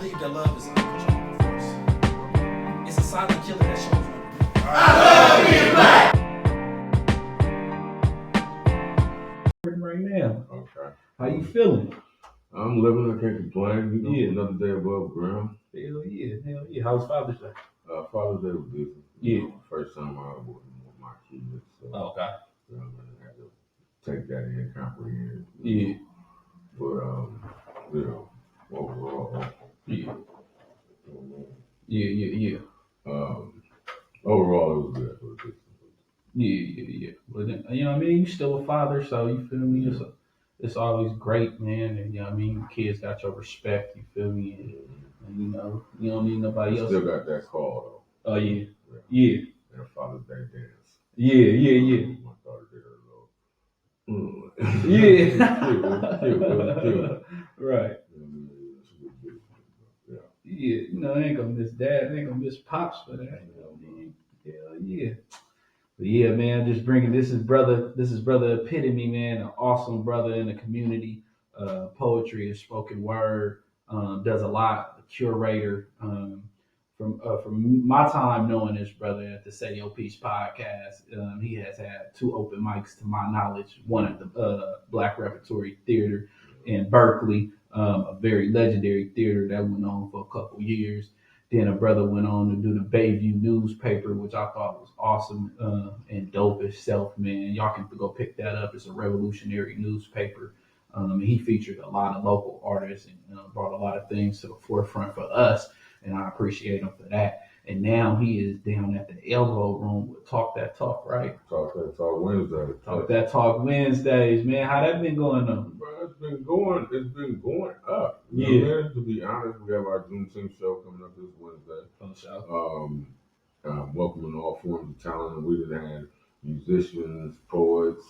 believe that love is an uncontrollable force. It's a silent killer that shows no. I love you, man. Right now. Okay. How you feeling? I'm living, I can't complain. You know, Yeah. Another day above ground. Hell yeah. How's Father's Day? Father's Day was good. Yeah. First time I was with my kids. So, Okay. you know, I had to take that in, comprehend. Yeah. But, you know, overall. Yeah. Overall, it was good. It was good. Yeah. But then, you know what I mean? You still a father, so you feel me? It's always great, man. And you know what I mean? Kids got your respect, you feel me? And you know, you don't need nobody else. Still got that call though. Oh yeah. And Father's Day dance. Yeah. My daughter did her little. Yeah. Right. Yeah, you know, I ain't gonna miss dad, I ain't gonna miss pops for that. You know what I mean? Hell yeah. But yeah, man, just bringing this is brother Epitome, man, an awesome brother in the community. Poetry and spoken word, does a lot. A curator. From my time knowing this brother at the Say Your Peace podcast, he has had 2 open mics to my knowledge. One at the Black Repertory Theater in Berkeley, a very legendary theater that went on for a couple years. Then a brother went on to do the Bayview newspaper, which I thought was awesome and dope itself, man. Y'all can go pick that up. It's a revolutionary newspaper. He featured a lot of local artists and brought a lot of things to the forefront for us, and I appreciate him for that. And now he is down at the Elbow Room with Talk That Talk, right? Talk That Talk Wednesday. Talk That Talk Wednesdays, man. How that been going on? Bro, it's been going up. Yeah. You know, man? To be honest, we have our Juneteeth show coming up this Wednesday. Welcoming all forms of talent. We done had musicians, poets,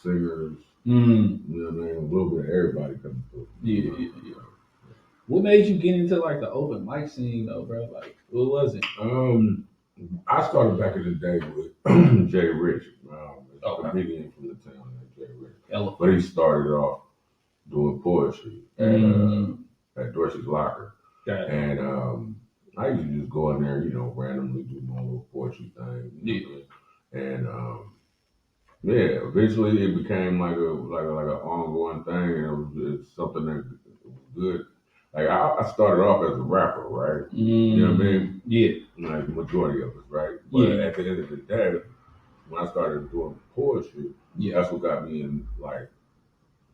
singers. You know what I mean? A little bit of everybody coming through. Yeah. What made you get into like the open mic scene though, bro? Like, what was it? I started back in the day with Jay Rich, a comedian from the town, Jay Rich. But he started off doing poetry at Dorsey's Locker. And I used to just go in there, you know, randomly do my little poetry thing. And eventually it became like an ongoing thing, and it was something that was good. Like I started off as a rapper, right? You know what I mean? Yeah. Like the majority of us, right? But at the end of the day, when I started doing poetry, that's what got me in like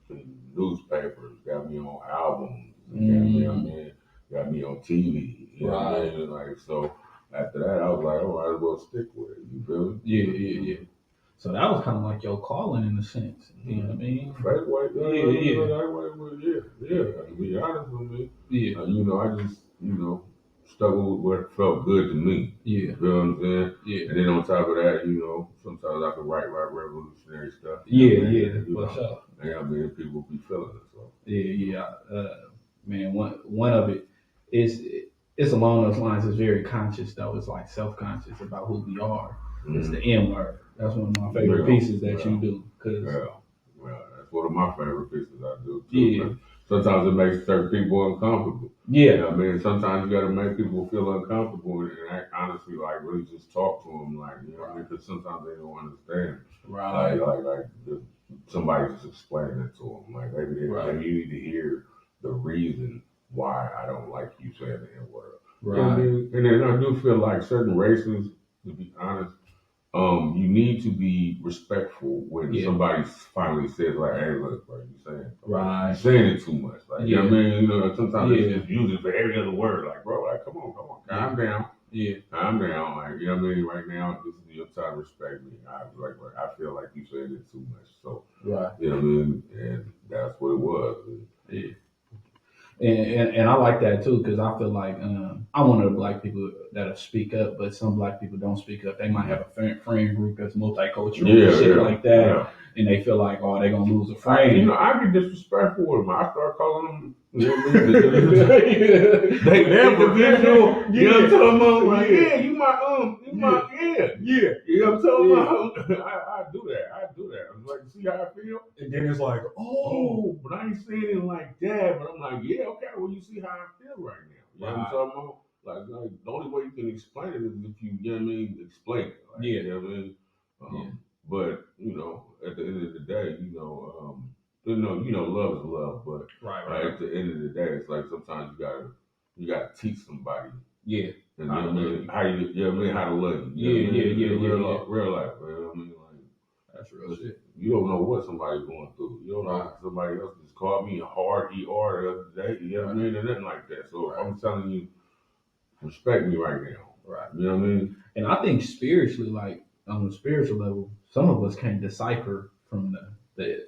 in newspapers, got me on albums, got me on TV. You know what I mean? Like so after that I was like, oh, I might as well stick with it. You feel me? Yeah. So that was kind of like your calling in a sense. You know what I mean? Right, to be honest with me. Yeah. You know, I just, you know, stuck with what felt good to me. Yeah. You feel what I'm saying? Yeah. And then on top of that, you know, sometimes I could write revolutionary stuff. For sure. And I mean, people be feeling it. So. Yeah. Man, one of it is it's along those lines. It's very conscious though. It's like self-conscious about who we are. It's the N word. That's one of my favorite pieces that you do. Well, that's one of my favorite pieces I do too. Yeah. Sometimes it makes certain people uncomfortable. Yeah. You know what I mean? Sometimes you got to make people feel uncomfortable and honestly, like, really just talk to them, like, you know what I mean? Because sometimes they don't understand. Right. Like somebody just explaining it to them. Like, maybe you need to hear the reason why I don't like you saying the N-word. Right. You know what I mean? And then I do feel like certain races, to be honest, you need to be respectful when somebody finally says, like, hey, look, bro, you're saying it too much. Like, you know what I mean? You know, sometimes they just use it for every other word. Like, bro, like, come on, calm down. Yeah. Calm down. Like, you know what I mean? Right now, this is your time to respect me. I feel like you saying it too much. So, you know what I mean? And that's what it was. Yeah. And I like that too, because I feel like I'm one of the black people that'll speak up, but some black people don't speak up. They might have a friend group that's multicultural, like that, and they feel like, oh, they're gonna lose a friend. You know, I get disrespectful with them. I start calling them, you know what I mean? They individual. You know what I'm talking about? Like, you my. You know what I'm talking about? I do that. I'm like, see how I feel? And then it's like, Oh, but I ain't saying it like that. But I'm like, yeah, okay. Well, you see how I feel right now. You know what I'm talking about? Like the only way you can explain it is if you know what I mean, explain it. Like, yeah. You know what I mean? But at the end of the day, love is love. But right. At the end of the day, it's like sometimes you gotta teach somebody. Yeah. And you know what I mean? How to love you. Real life. You know what I mean? That's real shit. You don't know what somebody's going through. You don't know if somebody else just called me a hard ER the other day. You know what I mean? Or nothing like that. So I'm telling you, respect me right now. Right. You know what I mean? And I think spiritually, like on the spiritual level, some of us can't decipher from the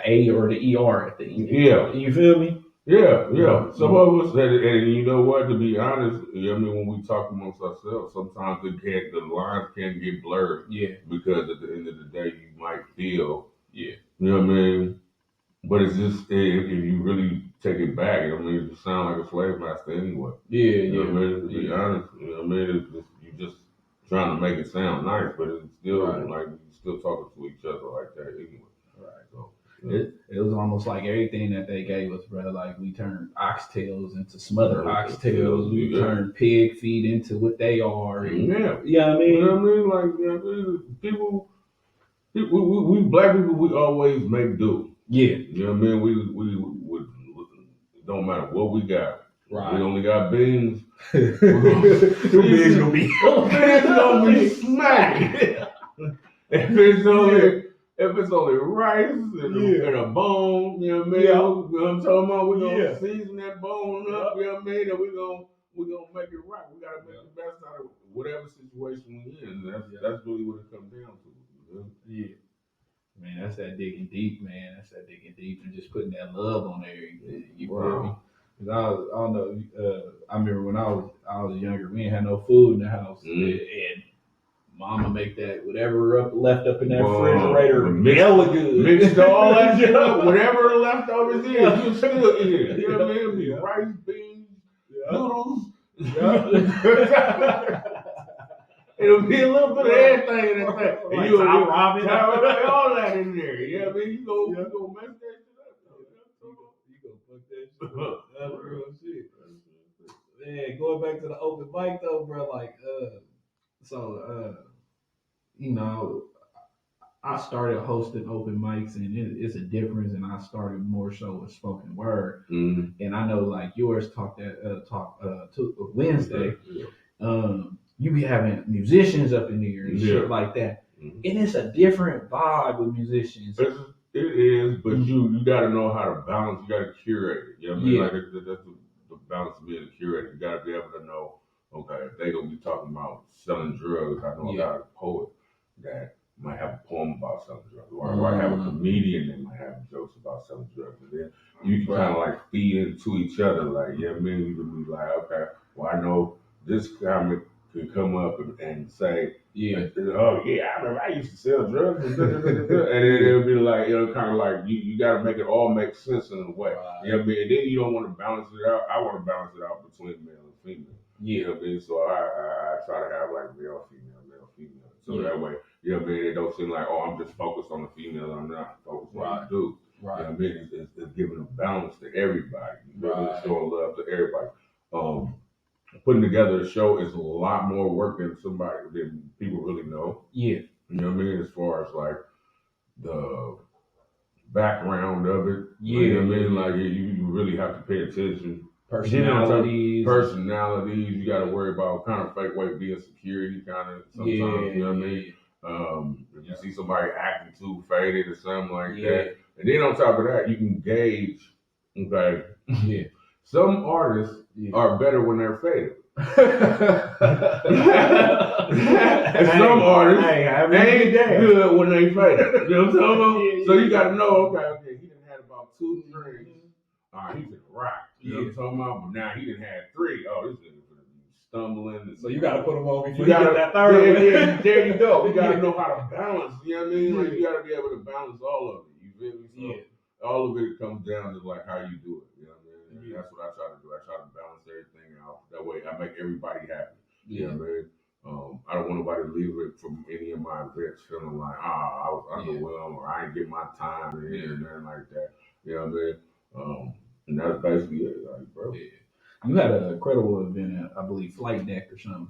A or the ER at the end. Yeah. You feel me? Yeah. Some of us, and you know what? To be honest, you know what I mean, when we talk amongst ourselves, sometimes the lines can get blurred. Yeah. Because at the end of the day, you might feel. Yeah. You know what I mean? But it's just if you really take it back, I mean, it just sound like a slave master anyway. You know what I mean? To be honest, you know what I mean? It's just, you just trying to make it sound nice, but it's still like you're still talking to each other like that anyway. Right. So it was almost like everything that they gave us, bro. Like we turned oxtails into smothered oxtails. We turned pig feet into what they are. And, you know what I mean? You know what I mean? Like people, we black people, we always make do. Yeah. You know what I mean? We it don't matter what we got. Right. We only got beans. The beans gonna be smacking. If it's only rice and a bone, you know what I mean? Yeah. You know what I'm talking about? We're gonna season that bone up, you know what I mean? And we're gonna make it right. We gotta make the best out of whatever situation we're in. That's really what it comes down to. You know? Yeah. Man, that's that digging deep, man. That's that digging deep and just putting that love on there. You feel me? Because I don't know. I remember when I was younger, we ain't had no food in the house, and Mama make that whatever left up in that refrigerator, hella good. Mixed all that shit up, whatever leftovers is, you still eat. You know what I mean? Rice, beans, noodles. It'll be a little bit of everything in that thing. Like you Tom Robbins. all that in there. You know what I mean? You gonna mess that shit up. You gonna fuck that shit up. That's real shit. Man, going back to the open mic though, bro, like I started hosting open mics, and it's a difference. And I started more so with spoken word. Mm-hmm. And I know like yours talk to Wednesday. You be having musicians up in there and shit like that, and it's a different vibe with musicians. It is, but you got to know how to balance. You got to curate it. You know what I mean? Like that's the balance of being a curator. You got to be able to know. Okay, if they gonna be talking about selling drugs, I know I got a poet that might have a poem about selling drugs, or I have a comedian that might have jokes about selling drugs, and then you can kind of like feed into each other. Like, you know what I mean? You can be like, okay, well, I know this comic can come up and say, oh yeah, I remember I used to sell drugs, and then it'll be like, kind of like you got to make it all make sense in a way. You know what I mean? And then you don't want to balance it out. I want to balance it out between male and female. You know what I mean? So I try to have like male, female. So that way, you know what I mean? It don't seem like, oh, I'm just focused on the female. I'm not focused on the dude. Right. You know what I mean? It's giving a balance to everybody. You know, showing love to everybody. Putting together a show is a lot more work than people really know. Yeah. You know what I mean? As far as like the background of it. You know what I mean? Like you really have to pay attention. Personalities. You got to worry about kind of fake way being security kind of sometimes. You know what I mean? If you see somebody acting too faded or something like that. And then on top of that, you can gauge, okay? Some artists are better when they're faded. And some artists ain't good when they faded. You know what I'm talking about? So you got to know, okay, he done had about 2 drinks. All right, he's in the rock. You know what I'm talking about? But now he done had 3. Oh, this nigga's gonna be stumbling. So you got to put him on before you get that third one. There you go. We got to know how to balance. You know what I mean? Like you got to be able to balance all of it. You feel me? So all of it comes down to like how you do it. You know what I mean? And that's what I try to do. I try to balance everything out. That way I make everybody happy. You know what I mean? I don't want nobody to leave it from any of my events feeling like, I was underwhelmed or I didn't get my time and here and there like that. You know what I mean? And that's basically it, like, bro. Yeah. You had an incredible event at, I believe, Flight Deck or something.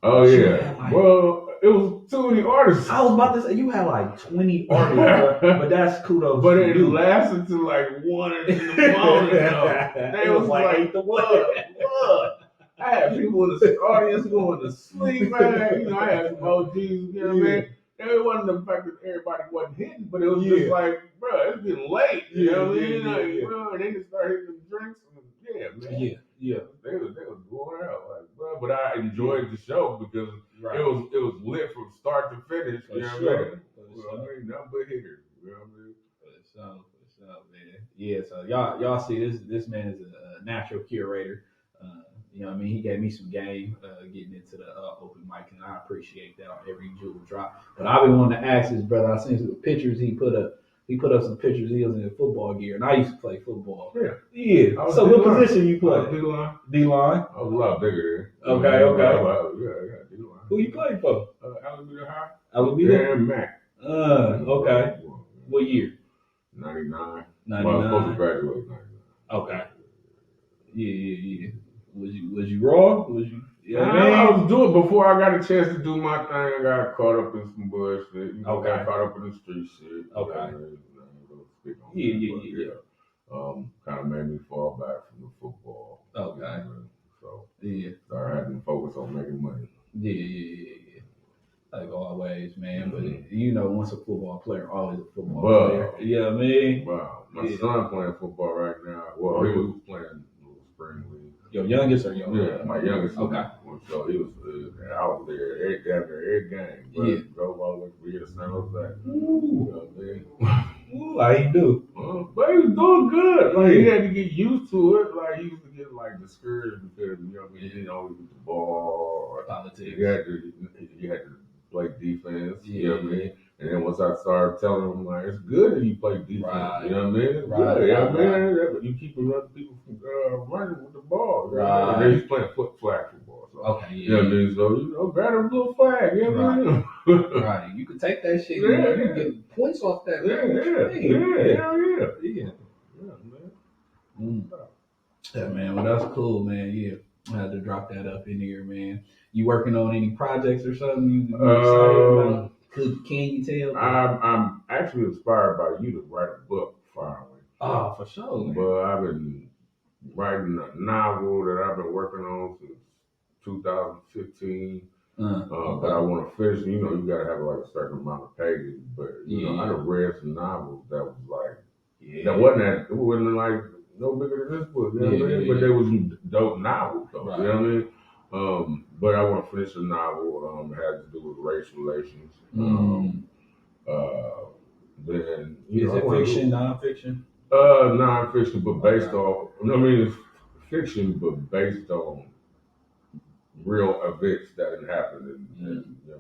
Oh yeah. Well, it was too many artists. I was about to say you had like 20 artists, but that's kudos. But it lasted till like 1 in the morning. They was like, look. I had people in the audience going to sleep, man. You know, I had some OGs, you know what I mean? It wasn't the fact that everybody wasn't hitting, but it was just like, bro, it's getting late. You know what I mean? Bro, and they just started hitting the drinks. And, man. Yeah. They was going out, like, bro. But I enjoyed the show because it was lit from start to finish. You know what I mean? Nothing but hitters. You know what I mean? For sure, man. Yeah, so y'all see this man is a natural curator. You know what I mean? He gave me some game getting into the open mic, and I appreciate that on every jewel drop. But I've been wanting to ask his brother. I seen some pictures he put up. He put up some pictures. He was in football gear, and I used to play football. Yeah. So what position you play? D-line. D-line. I was a lot bigger there. Okay. Yeah, D-line. Who you played for? Alameda High. Alameda. And Mac. Okay. What year? 99. 99. Well, I was supposed to graduate in 99. Okay. Yeah. Was you raw? Was you? I was doing before I got a chance to do my thing. I got caught up in some bullshit. You know, got caught up in the street shit. Okay. Yeah. Kind of made me fall back from the football. Okay. So yeah, started having to focus on making money. Yeah. Like always, man. But you know, once a football player, always a football player. You know what I mean? Wow. My son playing football right now. Well, he was playing spring league. Your youngest or your? Yeah, my youngest. Okay. So he was out there every game. But drove all the way from here to San Jose. You know what I mean? Ooh, how you do? But he was doing good. Like he had to get used to it. Like he used to get like discouraged because you know he didn't always get the ball or politics. He had to play defense. You know what I mean? And then once I started telling him like it's good that you play defense. Right. You know what I mean? Right. You keep other people from running with the ball. Right. And then he's playing flag football. So, okay. You know what I mean? So grab a little flag. You know what I mean? Right. You can take that shit. You can get points off that. Yeah, man. Yeah, man. Well, that's cool, man. Yeah. I had to drop that up in here, man. You working on any projects or something you excited about? Can you tell? I'm actually inspired by you to write a book finally. Oh, for sure. Man. But I've been writing a novel that I've been working on since 2015. But I want to finish. You know, you gotta have like a certain amount of pages. But you know, I have read some novels that was like it wasn't like no bigger than this book. You know what I mean? But they was dope novels though. Right. You know what I mean? But I want to finish a novel. It has to do with race relations. Then is it fiction, nonfiction? Nonfiction, but based on. I mean, it's fiction, but based on real events that had happened. You know what I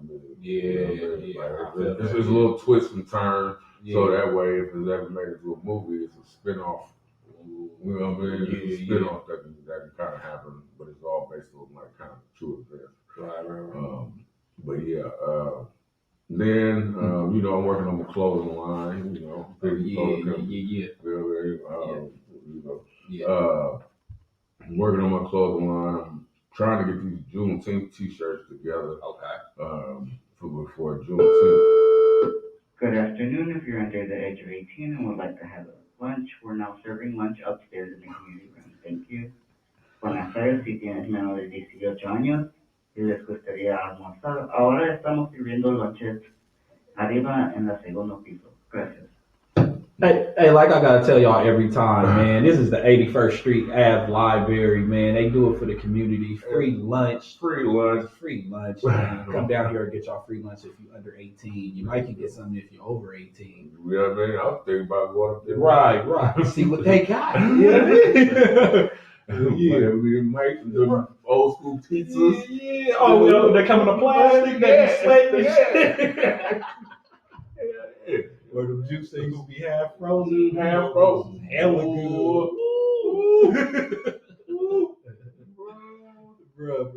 mean? Like, it's just a little twist and turn. So that way, if it's ever made into a movie, it's a spin-off. You know what I mean? It's a spin-off that can kind of happen, but it's all based on like kind of true events. Right. Then you know, I'm working on my clothing line. You know, I'm working on my clothing line. I'm trying to get these Juneteeth t-shirts together. Okay. Before Juneteenth. Good afternoon. If you're under the age of 18 and would like to have lunch, we're now serving lunch upstairs in the community room. Thank you. Buenas tardes. Si tienes menos de 18 años y les gustaría almorzar, ahora estamos sirviendo lunches arriba en el segundo piso. Gracias. Hey, like I gotta tell y'all every time, man, this is the 81st Street Ave Library, man. They do it for the community. Free lunch. Man. Come down here and get y'all free lunch if you're under 18. You might can get something if you're over 18. You know what I mean? I was thinking about going up there. Right. See what they got. You know what I mean? We might the old school pizzas. Yeah. Oh, no, they come in a plastic. Where the juice things will be half frozen. Hella good. Bro.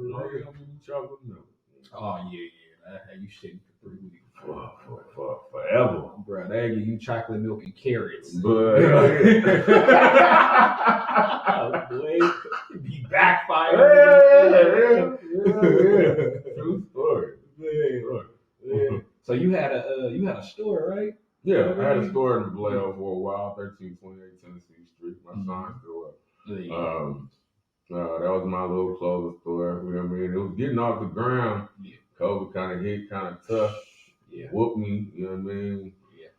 Chocolate milk. Oh yeah. That had you shitting for 3 weeks. For forever. Bro, they give you chocolate milk and carrots. But boy, be backfired. True story. Yeah. So you had a store, right? Yeah, I had a store in Vallejo for a while, 1328 Tennessee Street. My sign's still up. That was my little clothing store. You know what I mean? It was getting off the ground. Yeah. COVID kind of hit, kind of tough. Yeah. Whooped me. You know what I mean? Yeah.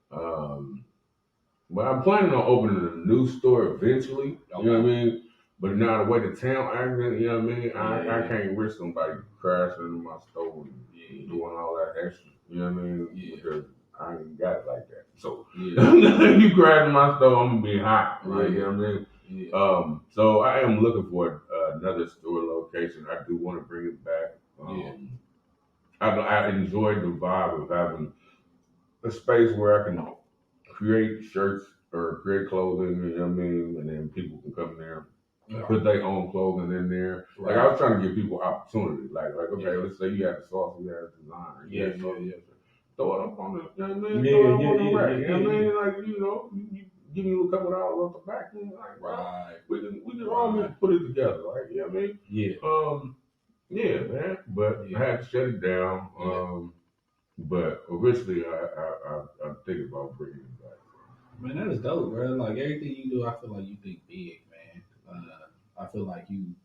But I'm planning on opening a new store eventually. Okay. You know what I mean? But now the way the town acting, you know what I mean? I can't risk somebody crashing into my store and doing all that extra. You know what I mean? Yeah. Because I ain't got it like that. So if you crash in my store, I'm gonna be hot. Right? You know what I mean? Yeah. So I am looking for another store location. I do want to bring it back. I enjoyed the vibe of having a space where I can create shirts or create clothing, you know what I mean? And then people can come there, put their own clothing in there. Right. Like I was trying to give people opportunity. Like okay, let's say you had the sauce, you had a design. Yeah. Throw it up on the, you know what I mean? Throw it up on the rack. You know what I mean? Like, you give me a couple dollars off the back end. Like, right. We can all put it together. Like, you know what I mean? Yeah. Yeah, man. But I had to shut it down. But eventually I'm thinking about bringing it back. Man, that is dope, bro. Like everything you do, I feel like you think big, man. I feel like you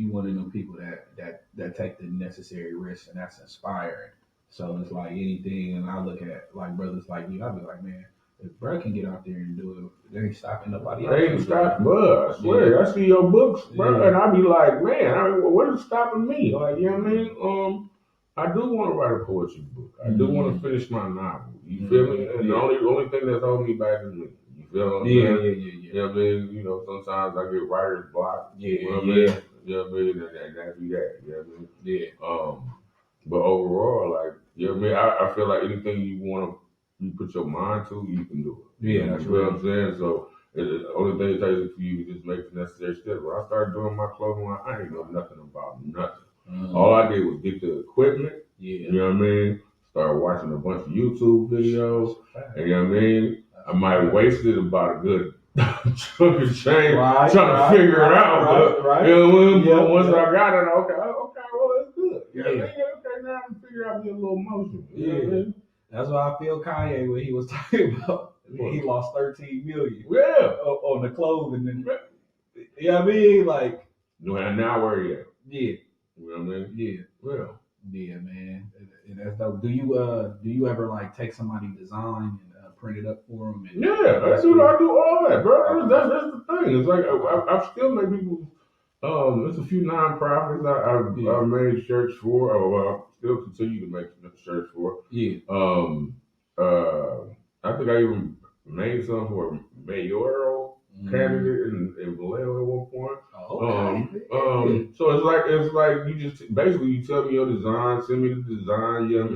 one of them people that take the necessary risks, and that's inspiring. So it's like anything, and I look at like brothers like you, I'll be like, man, if bro can get out there and do it, they ain't stopping nobody else. They ain't stopping, bro. I swear, I see your books, bro, and I be like, man, what is stopping me? Like, you know what I mean? I do want to write a poetry book. I do want to finish my novel. You feel me? And the only thing that's holding me back is me. You feel what I'm saying? You know what I mean? You know, sometimes I get writer's block. You know what I mean? You know what I mean? And that's that. You know what I mean? Yeah. But overall, like, you know what I mean? I feel like anything you put your mind to, you can do it. Yeah, that's what I'm saying. So the only thing it takes for you to just make the necessary steps. When I started doing my clothing line, I ain't know nothing about nothing. All I did was get the equipment, you know what I mean? Started watching a bunch of YouTube videos, and you know what I mean? I might have wasted about a good chunk of change trying to figure it out, but you know what I mean? But once I got it, okay, well, that's good. You know what I mean? Okay, now I can figure out me a little motion. You know what I mean? That's why I feel Kanye when he was talking about he lost 13 million on the clothing. And, you know what I mean? Like, now where you at? Yeah. You know what I mean? Yeah. Well. Yeah, man. And that's dope. Do you ever like take somebody's design and print it up for them? And, I do all that, bro. That's the thing. It's like I've still made people. There's a few nonprofits I've made shirts for. I still continue to make shirts for. Yeah. I think I even made some for a mayoral candidate in Vallejo at one point. So it's like you just basically you tell me your design, send me the design. You know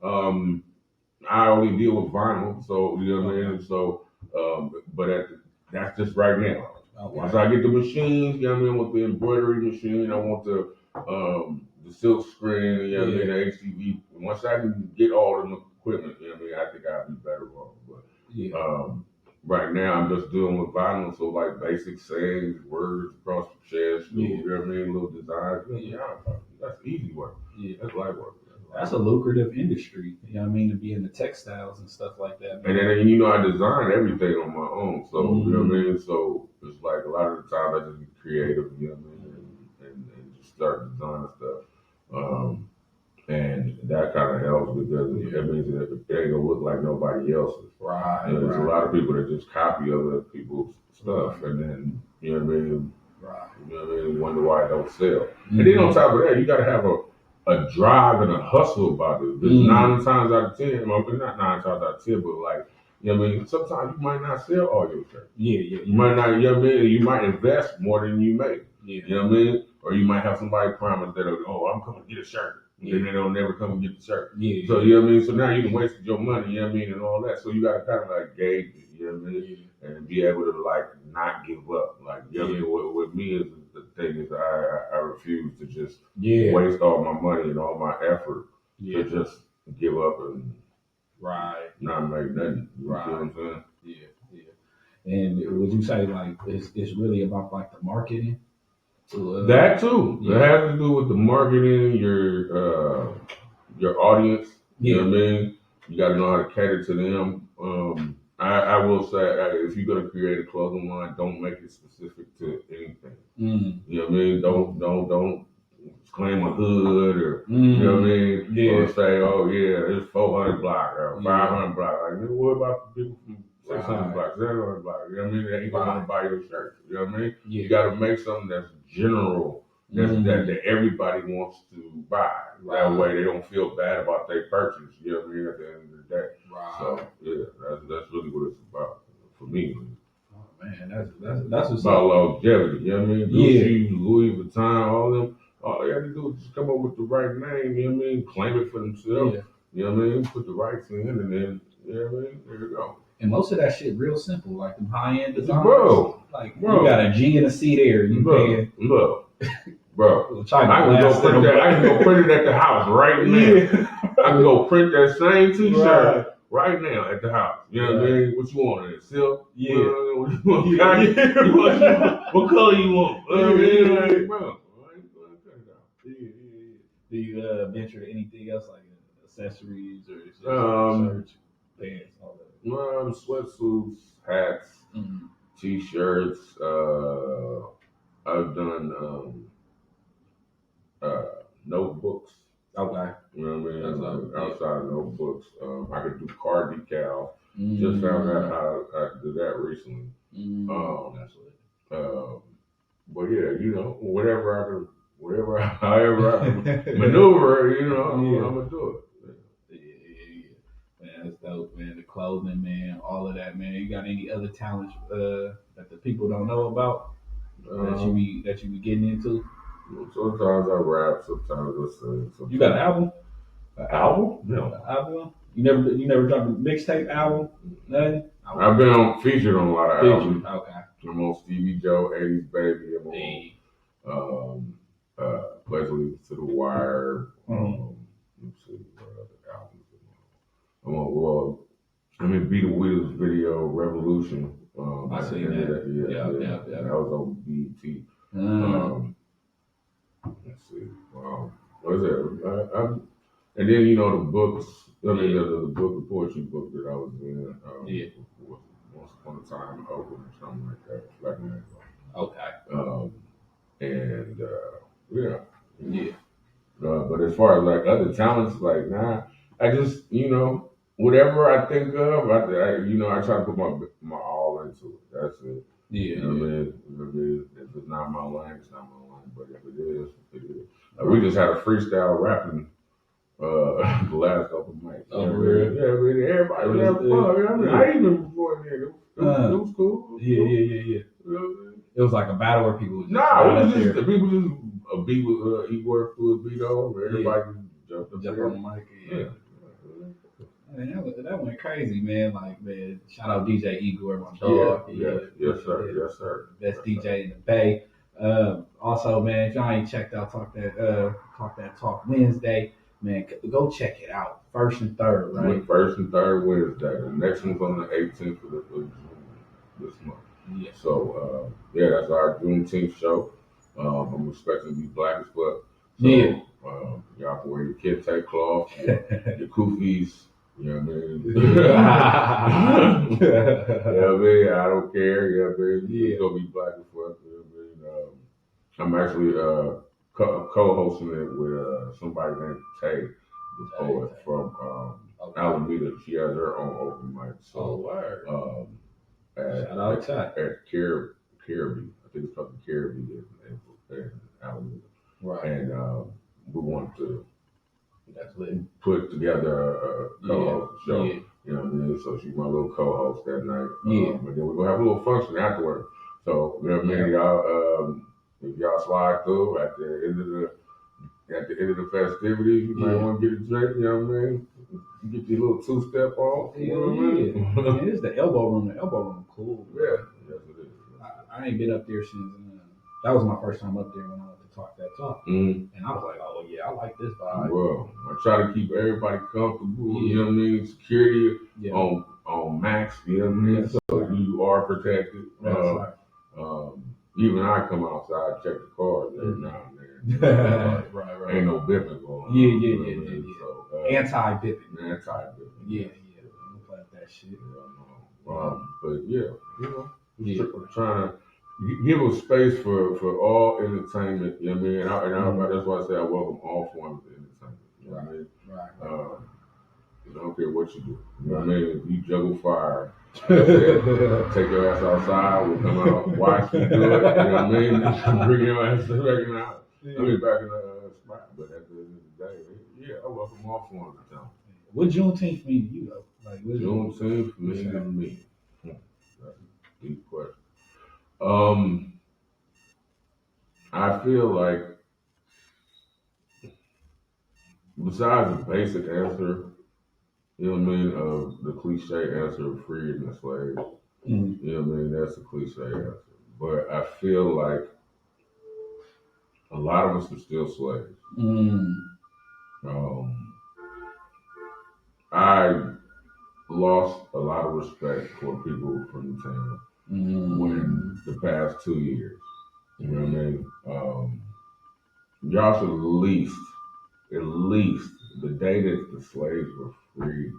what I mean? I only deal with vinyl, so you know what I mean. So, but that's just right now. Okay. Once I get the machines, you know what I mean, with the embroidery machine, I want the silk screen, you know what I mean, the HTV. Once I can get all the equipment, you know what I mean, I think I'll be better off. But right now I'm just dealing with vinyl, so like basic sayings, words across the chest, you know what I mean, little designs. That's easy work. Yeah, that's light work. That's a lucrative industry, you know what I mean, to be in the textiles and stuff like that. Man. And then, you know, I design everything on my own, so, you know what I mean? So, it's like a lot of the time I just get creative, you know what I mean, and just start designing stuff. And that kind of helps because it means that it ain't gonna look like nobody else's. Right. And there's a lot of people that just copy other people's stuff, and then, you know what I mean? Right. You know what I mean? Wonder why it don't sell. And then on top of that, you gotta have a drive and a hustle about it. Because 9 times out of 10, well, not 9 times out of 10, but like, you know what I mean? Sometimes you might not sell all your shirts. You might not, you know what I mean? You might invest more than you make. You know what I mean? Or you might have somebody promise that, I'm coming to get a shirt. Then they don't never come and get the shirt. So, you know what I mean? So now you can waste your money, you know what I mean? And all that. So you got to kind of like gauge it, you know what I mean? And be able to like not give up. Like, you know what I mean? With me is the thing is I refuse to just waste all my money and all my effort to just give up and not make nothing. You know what I'm saying? And would you say like it's really about like the marketing? That too. It has to do with the marketing, your audience. You know what I mean? You got to know how to cater to them. I will say, if you're gonna create a clothing line, don't make it specific to anything. You know what I mean? Don't claim a hood or you know what I mean? Or say, oh yeah, it's 400 block or 500 block. Like, what about the people from 600 block, 700 block? You know what I mean? They ain't gonna want to buy your shirt. You know what I mean? You got to make something that's general, that everybody wants to buy. That way, they don't feel bad about their purchase. You know what I mean? At the end of the day. So yeah, that's really what it's about for me. Oh man, that's what's about longevity. You know what I mean? Gucci, Louis Vuitton, all them. All they have to do is just come up with the right name. You know what I mean? Claim it for themselves. You know what I mean? Put the rights in, and then you know what I mean? There you go. And most of that shit real simple, like them high end designers. Bro, you got a G and a C there. You paying. Bro. I can go print that. I can go print it at the house right now. I can go print that same T-shirt right now at the house. You know what I mean? What you want? It silk? Yeah. What you want? What color you want? You know what I mean? Like, bro. Do you venture to anything else like accessories or shirts, pants, all that? Sweatsuits, hats, T-shirts. I've done notebooks. Okay. You know what I mean? Outside of notebooks, I could do car decal. Just found out how I do that recently. But yeah, you know, however I can maneuver, you know, I'm gonna do it. Man, that's dope, man. The clothing, man, all of that, man. You got any other talents that the people don't know about that you be getting into? Sometimes I rap, sometimes I sing. You got an album? An album? No. An album? You never dropped a mixtape album? Nothing? I've been featured on a lot of albums. Okay. I'm on Stevie Joe, 80s Baby. I'm on Leslie to the Wire. Let's see what other albums I'm on. I'm in Beat the Wheels video, Revolution. I see that. Yeah. That was on BET. Let's see. What is that? And then you know the books. I mean the poetry book that I was in. Once upon a time, Oakland or something like that. Black Man. Okay. But as far as like other talents, like I just whatever I think of, I try to put my all into it. That's it. You know what I mean? If it's not my lane, it's not my lane. But if it is, it is. We just had a freestyle rapping the last couple of nights. Oh, really? Yeah, I mean, everybody was having fun. I even before then. It was cool. Yeah. You know what I mean? It was like a battle where people. It was just the people just a beat was he worked through a beat over. Everybody just jumped on the mic. Yeah. Man, that went crazy, man. Like, man, shout out DJ Igor, my dog. Yes, sir. Best DJ in the Bay. Also, man, if y'all ain't checked out Talk That Talk Wednesday, man, go check it out. First and third, right? First and third Wednesday. The next one's on the 18th of June this month. Yeah. So, that's our Juneteeth show. I'm expecting to be black as fuck. So, y'all can wear your kid take cloth, your koofies. You know what I mean? You know what I mean? I don't care. You know what I mean? It's gonna be black as fuck. You know what I mean? I'm actually co-hosting it with somebody named Tay, the poet from Alameda. She has her own open mic. So, at Caribbean. I think it's called the Caribbean in Alameda. Right. And we want to put together a co-host show. You know what I mean? So she's my little co-host that night. And then we're gonna have a little function afterward. So you know what I mean? Y'all, if y'all slide through at the end of the festivities, you might want to get a drink. You know what I mean? You get your little two-step on. You know what I mean? It's the elbow room. The elbow room, cool. Yeah, yes it is. I ain't been up there since That was my first time up there when I went to talk that talk. Mm. And I was like, oh yeah, I like this vibe. Well, I try to keep everybody comfortable, you know what I mean? Security on max, you know what I mean? Yes, So you are protected. That's right. Even I come outside, check the cars every now and then. right. Ain't no bipping going on. Yeah. So, Anti-bipping. Anti-bipping. Yeah. Don't play with that shit. But yeah, you know, trying to give a space for all entertainment, you know what I mean? And that's why I say I welcome all forms of entertainment. You know what I mean? Right. I don't care what you do. You know what I mean? If you juggle fire, take your ass outside, we'll come out, watch you do it, you know what I mean? Bring your ass back in the house. I mean, back in the spot. But at the end of the day, yeah, I welcome all forms of talent. What Juneteenth mean to you, though? Like, Juneteenth means to me. That's a deep question. I feel like, besides the basic answer, you know what I mean, of the cliche answer of freed and enslaved, you know what I mean, that's a cliche answer. But I feel like a lot of us are still slaves. I lost a lot of respect for people from the town when the past 2 years. You know what I mean? Y'all should at least, the day that the slaves were freed,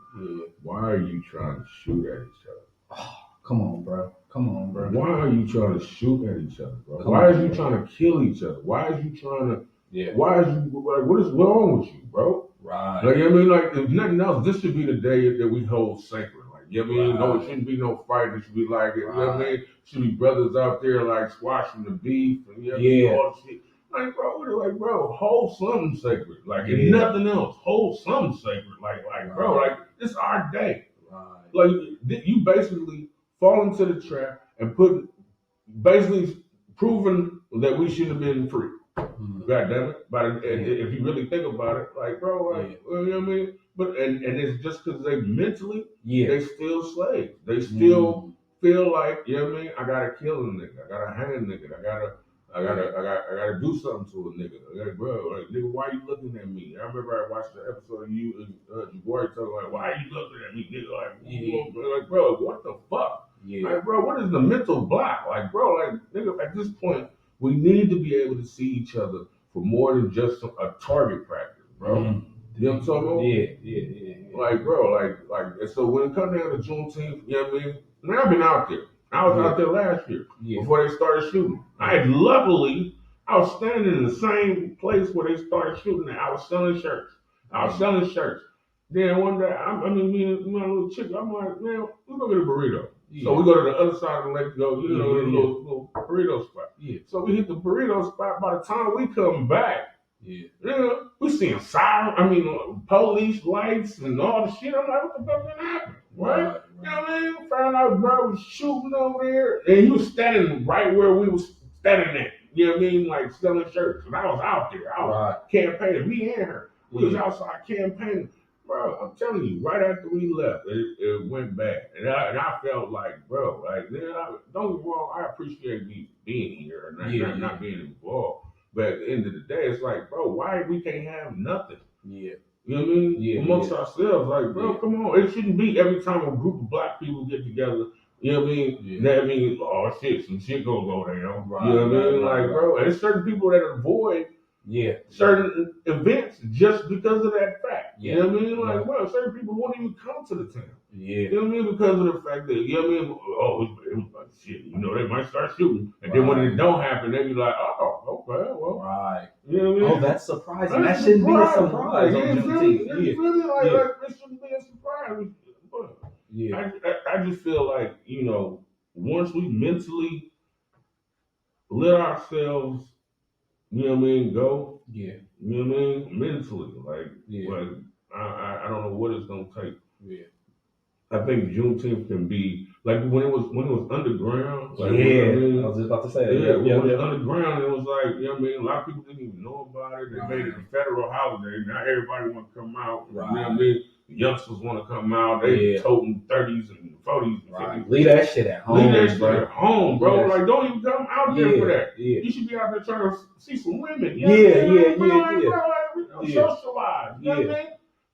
why are you trying to shoot at each other? Oh, come on, bro. Why are you trying to shoot at each other, bro? Why are you trying to kill each other? Why is you trying to? Why is you like? What is wrong with you, bro? Right. Like, you know what I mean? Like, if nothing else, this should be the day that we hold sacred. Like, you know what I mean? No, it shouldn't be no fight. It should be like, you know what I mean? Should be brothers out there like squashing the beef and you know all the shit. Like, bro, hold something sacred. Like, if nothing else, hold something sacred. Like, bro, like, it's our day. Right. Like, you basically fall into the trap and basically proving that we should have been free. God damn it! But if you really think about it, like, bro, like, you know what I mean? But and it's just because they mentally, they still slaves. They still feel like, you know what I mean? I gotta kill a nigga. I gotta hang a nigga. I gotta do something to a nigga. Like, bro, like, nigga, why you looking at me? I remember I watched the episode of you and Jabari talking like, why are you looking at me, nigga? Like, bro, what the fuck? Like, bro, what is the mental block? Like, bro, like, nigga, at this point, we need to be able to see each other for more than just a target practice, bro. You know what I'm talking about? Yeah. Like, bro, like, and so when it comes down to Juneteenth, you know what I mean? I mean, I've been out there. I was out there last year before they started shooting. Luckily, I was standing in the same place where they started shooting. I was selling shirts. Then one day, me and my little chick, I'm like, man, let's go get a burrito. So we go to the other side of the lake to go, the little burrito spot. So we hit the burrito spot. By the time we come back, we seeing police lights and all the shit. I'm like, what the fuck been happening? Right? You know what I mean? Found out bro was shooting over there, and he was standing right where we was standing at. You know what I mean? Like selling shirts. And I was out there. I was campaigning. Me and her. We was outside campaigning. Bro, I'm telling you, right after we left, it went bad. And I felt like, bro, like, don't get me wrong, I appreciate me being here and not being involved. But at the end of the day, it's like, bro, why we can't have nothing? You know what I mean? Amongst ourselves, like, bro, come on. It shouldn't be every time a group of black people get together, you know what I mean? That means, oh shit, some shit gonna go down. You know what I mean? Like, bro, and there's certain people that avoid certain events just because of that fact. You know what I mean? Like, well, certain people won't even come to the town. You know what I mean? Because of the fact that, you know what I mean? Oh, it was like shit. You know, they might start shooting. And then when it don't happen, they be like, oh, okay, well. You know what I mean? Oh, that's surprising. That shouldn't be a surprise on Juneteenth. It shouldn't be a surprise. I just feel like, you know, once we mentally let ourselves, you know what I mean, go. You know what I mean? Mentally. Like I don't know what it's gonna take. I think Juneteenth can be like when it was underground. Like, I was just about to say that. When it was underground, it was like, you know what I mean? A lot of people didn't even know about it. They made it a federal holiday. Now everybody want to come out. You know what I mean? The youngsters want to come out. They toting 30s and 40s and 50s. Leave that shit at home. Leave that shit bro. at home, bro. Yes. Like, don't even come out there for that. Yeah. You should be out there trying to see some women. Yeah. Socialize. You know what I mean?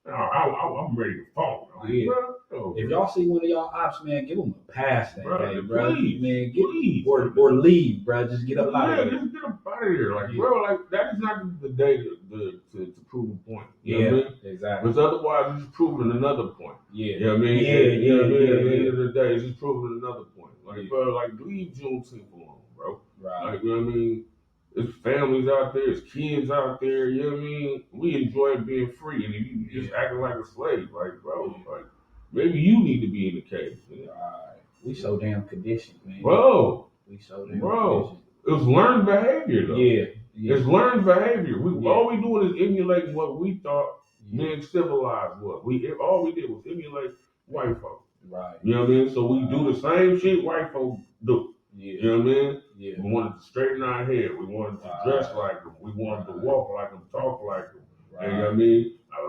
I'm ready to fall. Like, bro, if y'all see one of y'all ops, man, give them a pass that day, bro. Please, man, please. Or leave, bro. Just get up out of there. Just get up out of here. Like, bro, like, that is not the day to prove a point. You know what I mean? Exactly. Because otherwise, it's just proving another point. Yeah. You know what I mean? Yeah. At the end of the day, it's just proving another point. Like, bro, like, leave Juneteeth alone, bro. Right. Like, you know what I mean? There's families out there, there's kids out there, you know what I mean? We enjoy being free, and if you just acting like a slave, like, bro, like, maybe you need to be in the cage. Man. Right. We so damn conditioned, man. Bro. We so damn conditioned. It's learned behavior, though. Yeah. It's learned behavior. All we doing is emulating what we thought being civilized was. All we did was emulate white folk. Right. You know what I mean? So we do the same shit white folk do. Yeah. You know what I mean? Yeah. We wanted to straighten our hair. We wanted to dress like them. We wanted to walk like them, talk like them. Right. You know what I mean? I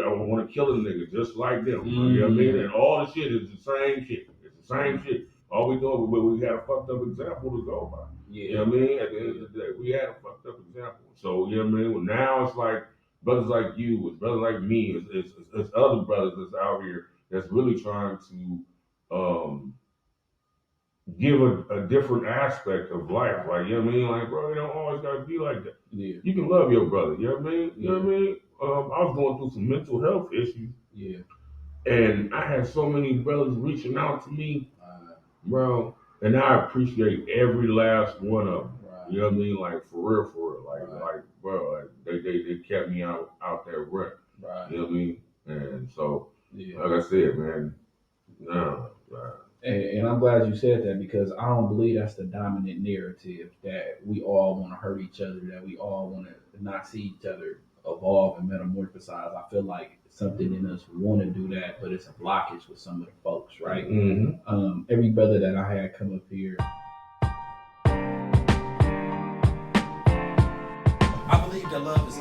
want to kill a nigga just like them. You know what I mean? And all the shit is the same shit. It's the same shit. All we doing, we had a fucked up example to go by. Yeah. You know what I mean? At the end of the day, we had a fucked up example. So, you know what I mean? Well, now it's like brothers like you, it's brothers like me, it's other brothers that's out here that's really trying to give a different aspect of life. Like, you know what I mean? Like, bro, it don't always gotta be like that. Yeah. You can love your brother, you know what I mean? You know what I mean? I was going through some mental health issues. Yeah. And I had so many brothers reaching out to me, bro, and I appreciate every last one of them. Right. You know what I mean? Like, for real. Like, bro, like, they kept me out that rut. Right. You know what I mean? And so, like I said, man, And I'm glad you said that, because I don't believe that's the dominant narrative, that we all want to hurt each other, that we all want to not see each other evolve and metamorphosize. I feel like something in us want to do that, but it's a blockage with some of the folks, right? Mm-hmm. Every brother that I had come up here, I believe that love is